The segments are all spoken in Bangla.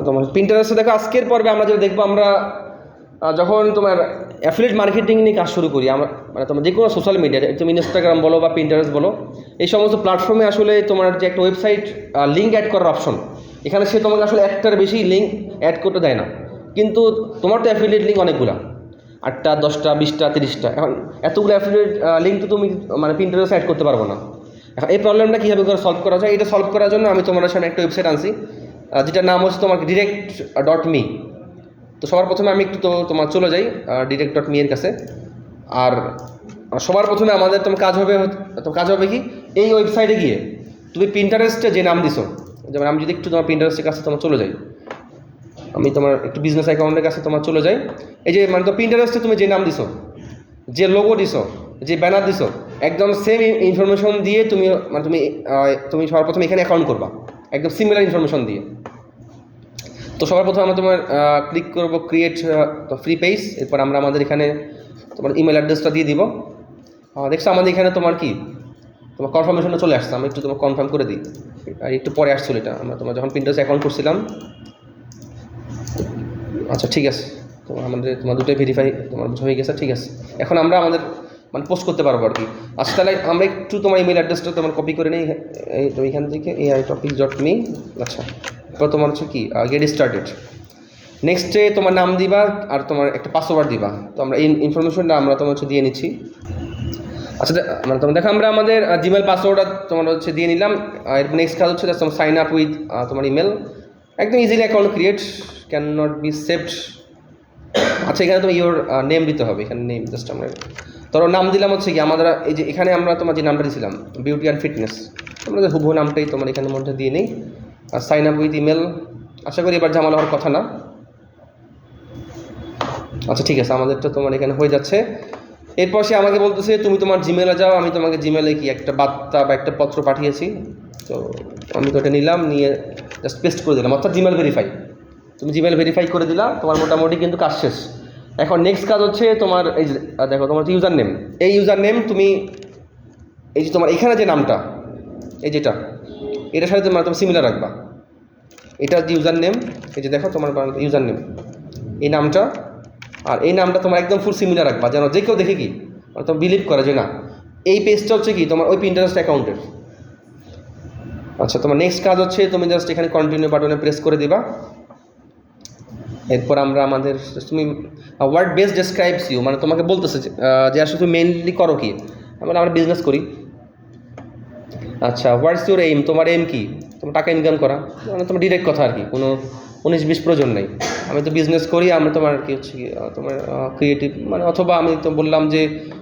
তোমার পিন্টারেস্টে দেখো আজকের পর্বে আমরা যেটা দেখবো, আমরা যখন তোমার অ্যাফিলিয়েট মার্কেটিং নিয়ে কাজ শুরু করি, আমরা মানে তোমার যে কোনো সোশ্যাল মিডিয়া, তুমি ইনস্টাগ্রাম বলো বা পিন্টারেস্ট বলো, এই সমস্ত প্ল্যাটফর্মে আসলে তোমার যে একটা ওয়েবসাইট লিঙ্ক অ্যাড করার অপশন, এখানে সে তোমাকে আসলে একটার বেশি লিঙ্ক অ্যাড করতে দেয় না। কিন্তু তোমার তো অ্যাফিলিয়েট লিঙ্ক অনেকগুলো, 8টা 10টা 20টা 30টা, এখন এতগুলো অ্যাফিলিয়েট লিঙ্ক তো তুমি মানে পিন্টারেস্টে অ্যাড করতে পারবো না। এখন এই প্রবলেমটা কীভাবে করে সলভ করা যায়, এটা সলভ করার জন্য আমি তোমার সামনে একটা ওয়েবসাইট আনছি, যেটার নাম হচ্ছে তোমার direct.me। তো সবার প্রথমে আমি একটু তোমার চলে যাই direct.me এর কাছে। আর সবার প্রথমে আমাদের তোমার কাজ হবে কি, এই ওয়েবসাইটে গিয়ে তুমি পিন্টারেস্টে যে নাম দিছো, যেমন আমি যদি একটু তোমার পিন্টারেস্টের কাছে তোমার চলে যাই, আমি তোমার একটু বিজনেস অ্যাকাউন্টের কাছে তোমার চলে যাই। এই যে মানে তো পিন্টারেস্টে তুমি যে নাম দিছো, যে লোগো দিছো, যে ব্যানার দিছো, একদম সেম ইনফরমেশন দিয়ে তুমি মানে তুমি সবার প্রথমে এখানে অ্যাকাউন্ট করবা, একদম সিমিলার ইনফরমেশন দিয়ে। তো সবার প্রথমে আমরা তোমার ক্লিক করবো ক্রিয়েট ফ্রি পেজ। এরপর আমরা আমাদের এখানে তোমার ইমেল অ্যাড্রেসটা দিয়ে দিব। দেখছো আমাদের এখানে তোমার কি তোমার কনফার্মেশনটা চলে আসছে, আমি একটু তোমার কনফার্ম করে দিই। আর একটু পরে আসছিল এটা, আমরা তোমার যখন পিন্টারেস্ট অ্যাকাউন্ট করছিলাম। আচ্ছা ঠিক আছে, তোমার দুটোই ভেরিফাই তোমার হয়ে গেছে, ঠিক আছে। এখন আমরা আমাদের মানে পোস্ট করতে পারবো আর কি। আচ্ছা তাহলে আমরা একটু তোমার ইমেল অ্যাড্রেসটা তোমার কপি করে নিই তুমি এখান থেকে 𝗖𝗢𝗡𝗚𝗧.me। আচ্ছা, এরপর তোমার হচ্ছে কি গেট স্টার্টেড। নেক্সটে তোমার নাম দিবা আর তোমার একটা পাসওয়ার্ড দিবা। তো আমরা এই ইনফরমেশনটা আমরা তোমার হচ্ছে দিয়ে নিচ্ছি। আচ্ছা মানে তোমার দেখো আমরা আমাদের জিমেল পাসওয়ার্ডটা তোমার হচ্ছে দিয়ে নিলাম। এরপর নেক্সট কাজ হচ্ছে তোমার সাইন আপ উইথ তোমার ইমেল। একদম easily account create, can not be saved. আচ্ছা এখানে তোমার ইওর নেম দিতে হবে, এখানে নেম জাস্ট আমরা ধরো নাম দিলাম হচ্ছে কি আমাদের এই যে এখানে আমরা তোমার যে নামটা দিয়েছিলাম বিউটি অ্যান্ড ফিটনেস, আমরা যে হুবহু নামটাই তোমার এখানের মধ্যে দিয়ে নিই। আর সাইন আপ উইথ ইমেল, আশা করি এবার ঝামেলা হওয়ার কথা না। আচ্ছা ঠিক আছে, আমাদেরটা তোমার এখানে হয়ে যাচ্ছে। এরপর সে আমাকে বলতেছে তুমি তোমার জিমেলে যাও। আমি তোমাকে জিমেলে কি একটা বার্তা বা একটা পত্র পাঠিয়েছি, তো আমি তো এটা নিলাম, নিয়ে জাস্ট পেস্ট করে দিলাম, অর্থাৎ জিমেল ভেরিফাই। তুমি জিমেল ভেরিফাই করে দিলা, তোমার মোটামুটি কিন্তু কাজ শেষ। এখন নেক্সট কাজ হচ্ছে তোমার এই যে দেখো তোমার ইউজার নেম, এই ইউজার নেম তুমি এই যে তোমার এখানে যে নামটা এই যেটা এটার সাথে তোমার সিমিলার রাখবা। এটা যে ইউজার নেম, এই যে দেখো তোমার ইউজার নেম এই নামটা, আর এই নামটা তোমার একদম ফুল সিমিলার রাখবা, যেন যে কেউ দেখে কি মানে তোমার বিলিভ করে যে না এই পেজটা হচ্ছে কি তোমার ওই পিন্টারেস্ট অ্যাকাউন্টের। আচ্ছা তোমার নেক্সট কাজ হচ্ছে তুমি জাস্ট এখানে কন্টিনিউ বাটনে প্রেস করে দিবা। এরপর আমরা আমাদের তুমি ওয়ার্ড বেস ডেসক্রাইবস ইউ, মানে তোমাকে বলতেছে যে আসলে তুমি মেইনলি করো কি, আমরা বিজনেস করি। আচ্ছা হোয়াটস ইউর এইম, তোমার এইম কি, তোমার টাকা ইনকাম করা, মানে তোমার ডিরেক্ট কথা আর কি, কোনো 19-20 প্রয়োজন নেই। আমি তো বিজনেস করি, আমরা তোমার কি হচ্ছে কি তোমার ক্রিয়েটিভ মানে, অথবা আমি তো বললাম যে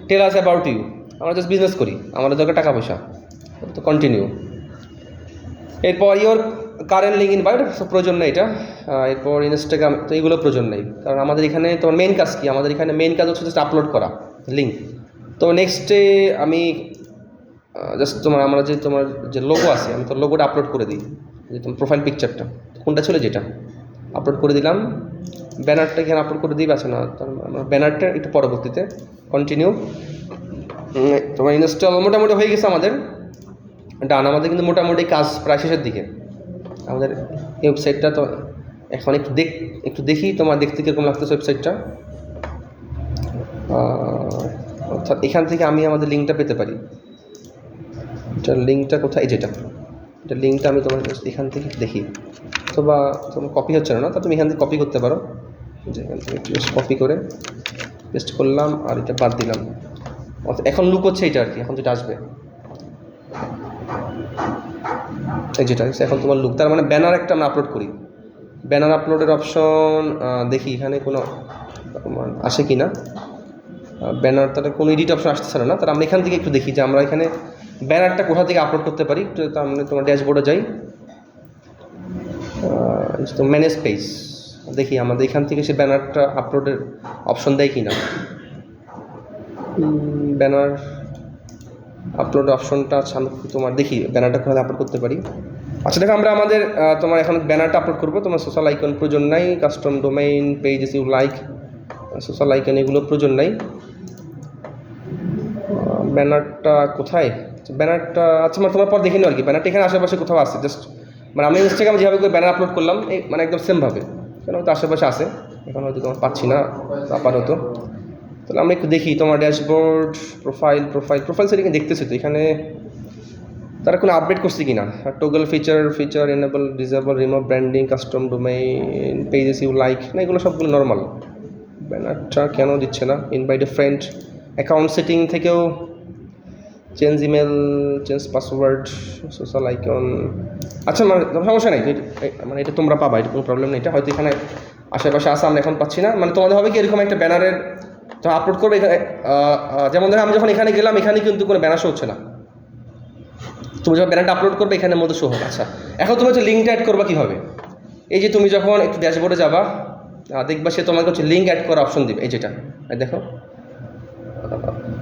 টেল আস অ্যাবাউট ইউ, আমরা জাস্ট বিজনেস করি, আমাদের দরকার টাকা পয়সা, তো কন্টিনিউ। এরপর your current link in bio, প্রয়োজন নেই এটা। এরপর ইনস্টাগ্রাম, তো এইগুলো প্রয়োজন নেই, কারণ আমাদের এখানে তোমার মেন কাজ কি, আমাদের এখানে মেন কাজ হচ্ছে জাস্ট আপলোড করা লিঙ্ক। তো নেক্সটে আমি জাস্ট আমরা তোমার যে লোগো আছে, আমি তো লোগোটা আপলোড করে দিই, যে তোমার প্রোফাইল পিকচারটা কোনটা ছিল যেটা আপলোড করে দিলাম। ব্যানারটা এখানে আপলোড করে দিই, আছে না আমার ব্যানারটা একটু পরবর্তীতে। কন্টিনিউ। তোমার ইনস্টল মোটামুটি হয়ে গেছে আমাদের, ডান। আমাদের কিন্তু মোটামুটি কাজ প্রায় শেষের দিকে আমাদের এই ওয়েবসাইটটা। তো এখন একটু দেখি তোমার দেখতে কীরকম লাগতেছে ওয়েবসাইটটা। অর্থাৎ এখান থেকে আমি আমাদের লিঙ্কটা পেতে পারি। এটার লিঙ্কটা কোথায়, এটার লিঙ্কটা আমি তোমার এখান থেকে দেখি, অথবা তোমার কপি হচ্ছে না, তা তুমি এখান থেকে কপি করতে পারো। এখান থেকে কপি করে পেস্ট করলাম, আর এটা বাদ দিলাম। অর্থাৎ এখন লুক হচ্ছে এটা আর কি, এখন যেটা আসবে এই যেটা এখন তোমার লুক, তার মানে ব্যানার একটা আমরা আপলোড করি। ব্যানার আপলোডের অপশন দেখি এখানে কোনো আসে কি না। ব্যানার তাহলে কোনো এডিট অপশন আসতেছে না, তাহলে আমরা এখান থেকে একটু দেখি যে আমরা এখানে ব্যানারটা কোথা থেকে আপলোড করতে পারি। একটু আমরা তোমার ড্যাশবোর্ডে যাই, ম্যানেজ পেজ, দেখি আমাদের এখান থেকে সে ব্যানারটা আপলোডের অপশন দেয় কি না। ব্যানার আপলোড অপশনটা আছে, আমি তোমার দেখি ব্যানারটা কোথায় আপলোড করতে পারি। আচ্ছা দেখো আমরা আমাদের তোমার এখন ব্যানারটা আপলোড করবো। তোমার সোশ্যাল আইকন প্রয়োজন নাই, custom domain pages you like, social icon এগুলো প্রয়োজন নাই। ব্যানারটা কোথায়, ব্যানারটা আচ্ছা তোমার পর দেখে নিও আর কি, ব্যানারটা এখানে আশেপাশে কোথাও আছে, জাস্ট মানে আমি ইনস্টাগ্রামে যেভাবে করে ব্যানার আপলোড করলাম এই মানে একদম সেমভাবে, কেন হয়তো আশেপাশে আছে, এখন হয়তো তোমার পাচ্ছি না আপাতত। তাহলে আমরা একটু দেখি তোমার ড্যাশবোর্ড, প্রোফাইল সেটিংয়ে দেখতেছি তো এখানে তারা কোনো আপডেট করছে কি না। Toggle feature enable, disable, remove, branding, custom domain, pages you like, না এগুলো সবগুলো নর্মাল। ব্যানারটা কেন দিচ্ছে না? Invite a friend, account setting থেকেও change email, change password, social icon, আচ্ছা মানে সমস্যা নেই, মানে এটা তোমরা পাবা, এটা কোনো প্রবলেম নেই। এটা হয়তো এখানে আশেপাশে আসা আমরা এখন পাচ্ছি না, মানে তোমাদের হবে কি এরকম একটা ব্যানারের তো আপলোড করবে এখানে, যেমন ধরো আমি যখন এখানে গেলাম এখানে কিন্তু কোনো ব্যানার শো হচ্ছে না, তুমি যখন ব্যানারটা আপলোড করবে এখানের মধ্যে শো হবে। আচ্ছা এখন তুমি হচ্ছে লিঙ্কটা অ্যাড করবা কীভাবে? এই যে তুমি যখন একটু ড্যাশবোর্ডে যাবা দেখবা সে তোমাকে হচ্ছে লিঙ্ক অ্যাড করার অপশন দিবে, এই যেটা দেখো,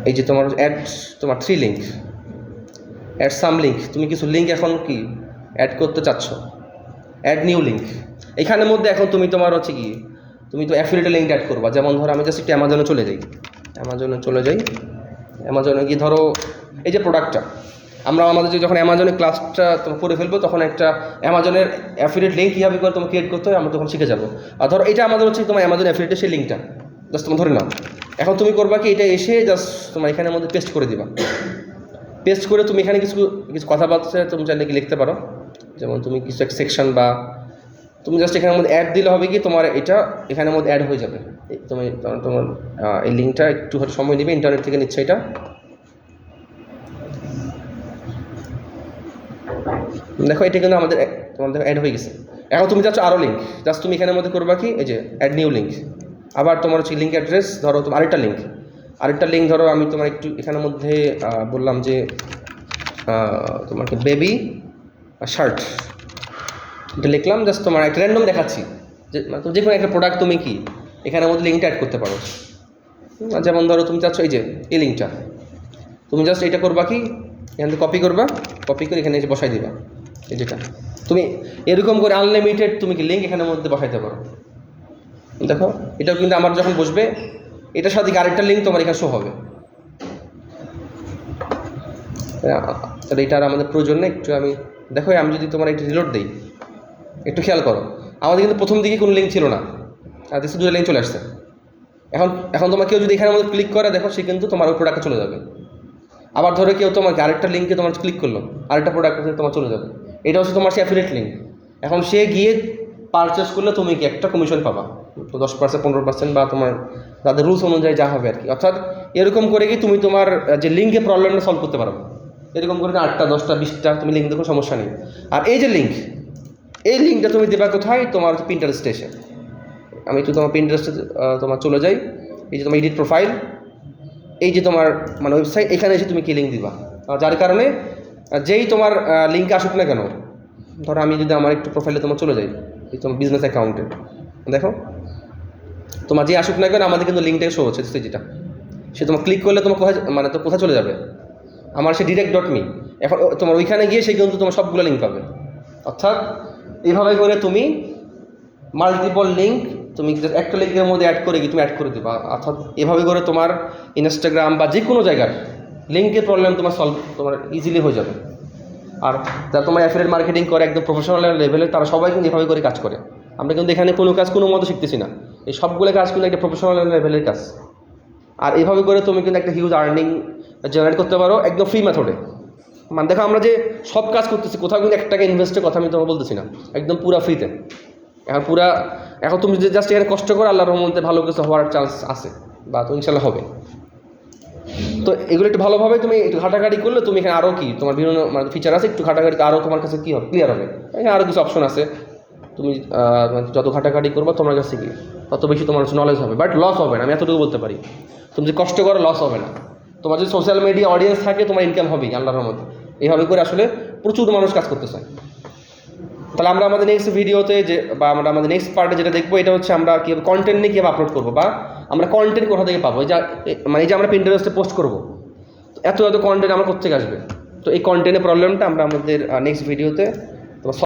এই যে তোমার অ্যাড, তোমার 3 লিঙ্ক, অ্যাড সাম লিঙ্ক, তুমি কিছু লিঙ্ক এখন কি অ্যাড করতে চাচ্ছ, অ্যাড নিউ লিঙ্ক। এখানের মধ্যে এখন তুমি তোমার হচ্ছে কি তুমি তো অ্যাফিলিয়েট লিঙ্ক অ্যাড করবা। যেমন ধরো আমি জাস্ট একটু অ্যামাজনে চলে যাই, অ্যামাজনে গিয়ে ধরো এই যে প্রোডাক্টটা আমরা আমাদের যখন অ্যামাজনে ক্লাসটা করে ফেলবো তখন একটা অ্যামাজনের অ্যাফিলিয়েট লিঙ্ক কীভাবে করে তোমাকে ক্রিয়েট করতে হয় আমরা তখন শিখে যাবো। আর ধরো এটা আমাদের হচ্ছে তোমার অ্যামাজন অ্যাফিলিয়েটের সেই লিঙ্কটা জাস্ট তুমি ধরে নাও। এখন তুমি করবা কি এটা এসে জাস্ট তোমার এখানের মধ্যে পেস্ট করে দিবা, পেস্ট করে তুমি এখানে কিছু কথাবার্তা তুমি চাইলে কি লিখতে পারো, যেমন তুমি কিছু এক সেকশন বা তুমি জাস্ট এখানের মধ্যে অ্যাড দিলে হবে কি তোমার এটা এখানের মধ্যে অ্যাড হয়ে যাবে। তুমি তোমার এই লিঙ্কটা একটু হয়তো সময় নেবে, ইন্টারনেট থেকে নিচ্ছে এটা। দেখো এটা কিন্তু আমাদের তোমাদের অ্যাড হয়ে গেছে। এখন তুমি যাচ্ছ আরও লিঙ্ক, জাস্ট তুমি এখানের মধ্যে করবা কি এই যে অ্যাড নিউ লিঙ্ক, আবার তোমার হচ্ছে লিঙ্ক অ্যাড্রেস ধরো তোমার আরেকটা লিঙ্ক ধরো আমি তোমার একটু এখানের মধ্যে বললাম যে তোমাকে বেবি শার্ট এটা লিখলাম, জাস্ট তোমার একটা র্যান্ডম দেখাচ্ছি যে কোনো একটা প্রোডাক্ট তুমি কি এখানের মধ্যে লিঙ্কটা অ্যাড করতে পারো। যেমন ধরো তুমি চাচ্ছ এই যে এই লিঙ্কটা, তুমি জাস্ট এটা করবা কি এখান থেকে কপি করে এখানে এসে বসাই দিবা। এই যেটা তুমি এরকম করে আনলিমিটেড তুমি কি লিঙ্ক এখানের মধ্যে বসাইতে পারো। দেখো এটাও কিন্তু আমার যখন বসবে এটার সাথে আরেকটা লিঙ্ক তোমার এখানে শো হবে। তাহলে এটা আর আমাদের প্রয়োজন নেই। একটু আমি দেখো আমি যদি তোমার একটু রিলোড দিই, একটু খেয়াল করো আমাদের কিন্তু প্রথম দিকে কোনো লিঙ্ক ছিল না, আর দেখছি 2টা লিঙ্ক চলে আসছে। এখন তোমার কেউ যদি এখানের মধ্যে ক্লিক করে দেখো সে কিন্তু তোমার ওই প্রোডাক্টে চলে যাবে। আবার ধরো কেউ তোমাকে আরেকটা লিঙ্কে তোমার ক্লিক করলো, আরেকটা প্রোডাক্টে তোমার চলে যাবে। এটা হচ্ছে তোমার সে অ্যাফিলিয়েট লিঙ্ক। এখন সে গিয়ে পারচেস করলে তুমি কি একটা কমিশন পাবা, তো 10%, 15% বা তোমার তাদের রুলস অনুযায়ী যা হবে আর কি। অর্থাৎ এরকম করে কি তুমি তোমার যে লিঙ্কের প্রবলেমটা সলভ করতে পারো। এরকম করে 8টা 10টা 20টা তুমি লিঙ্ক দেখো, সমস্যা নেই। আর এই যে লিঙ্ক, এই লিঙ্কটা তুমি দেবা কোথায়? তোমার পিন্টারেস্টে এসে। আমি একটু তোমার পিন্টারেস্টে তোমার চলে যাই, এই যে তোমার এডিট প্রোফাইল, এই যে তোমার মানে ওয়েবসাইট, এখানে এসে তুমি কি লিঙ্ক দিবা, যার কারণে যেই তোমার লিঙ্কে আসুক না কেন, ধরো আমি যদি আমার একটু প্রোফাইলে তোমার চলে যাই এই তোমার বিজনেস অ্যাকাউন্টে, দেখো তোমার যে আসুক না কেন আমাদের কিন্তু লিঙ্কটাকে শো হচ্ছে, যেটা সে তোমার ক্লিক করলে তোমার কোথায় চলে যাবে, আমার সে direct.me। এখন তোমার ওইখানে গিয়ে সে কিন্তু তোমার সবগুলো লিঙ্ক পাবে। অর্থাৎ এইভাবে করে তুমি মাল্টিপল লিঙ্ক তুমি একটা লিঙ্কের মধ্যে অ্যাড করে দিবা। অর্থাৎ এভাবে করে তোমার ইনস্টাগ্রাম বা যে কোনো জায়গার লিঙ্কের প্রবলেম তোমার ইজিলি হয়ে যাবে। আর যারা তোমার অ্যাফিলিয়েট মার্কেটিং করে একদম প্রফেশনাল লেভেলে, তারা সবাই কিন্তু এভাবে করে কাজ করে। আমরা কিন্তু এখানে কোনো কাজ কোনো মতো শিখতেছি না, এই সবগুলো কাজ কিন্তু একটা প্রফেশনাল লেভেলের কাজ। আর এইভাবে করে তুমি কিন্তু একটা হিউজ আর্নিং জেনারেট করতে পারো একদম ফ্রি মেথডে। মানে দেখো আমরা যে সব কাজ করতেছি কোথাও কিন্তু 1 টাকা ইনভেস্টের কথা আমি তোমার বলতেছি না, একদম পুরা ফ্রিতে। এখন তুমি যে জাস্ট এখানে কষ্ট করো, আল্লাহর রহমতে ভালো কিছু হওয়ার চান্স আছে বা তো ইনশাল্লাহ হবে। তো এগুলো একটু ভালোভাবে তুমি একটু ঘাটাঘাটি করলে তুমি এখানে আরও কি তোমার বিভিন্ন মানে ফিচার আছে, একটু ঘাটাঘাটিতে আরও তোমার কাছে কী হবে, ক্লিয়ার হবে। এখানে আরও কিছু অপশন আছে, তুমি যত ঘাটাঘাটি করবো তোমার কাছে কি তত বেশি তোমার নলেজ হবে, বাট লস হবে না, আমি এতটুকু বলতে পারি। তুমি যে কষ্ট করো লস হবে না, তোমার যদি সোশ্যাল মিডিয়া অডিয়েন্স থাকে তোমার ইনকাম হবেই আল্লাহর রহমতে। এইভাবে করে আসলে প্রচুর মানুষ কাজ করতে চায়। তাহলে আমরা আমাদের নেক্সট ভিডিওতে বা আমরা আমাদের নেক্সট পার্টে যেটা দেখবো, এটা হচ্ছে আমরা কীভাবে কন্টেন্ট নিয়ে কীভাবে আপলোড করবো, বা আমরা কন্টেন্ট কোথা থেকে পাবো। এই যে আমরা পিন্টারেস্টে পোস্ট করবো, এত কন্টেন্ট আমার কোথা থেকে আসবে। তো এই কন্টেন্টের প্রবলেমটা আমরা আমাদের নেক্সট ভিডিওতে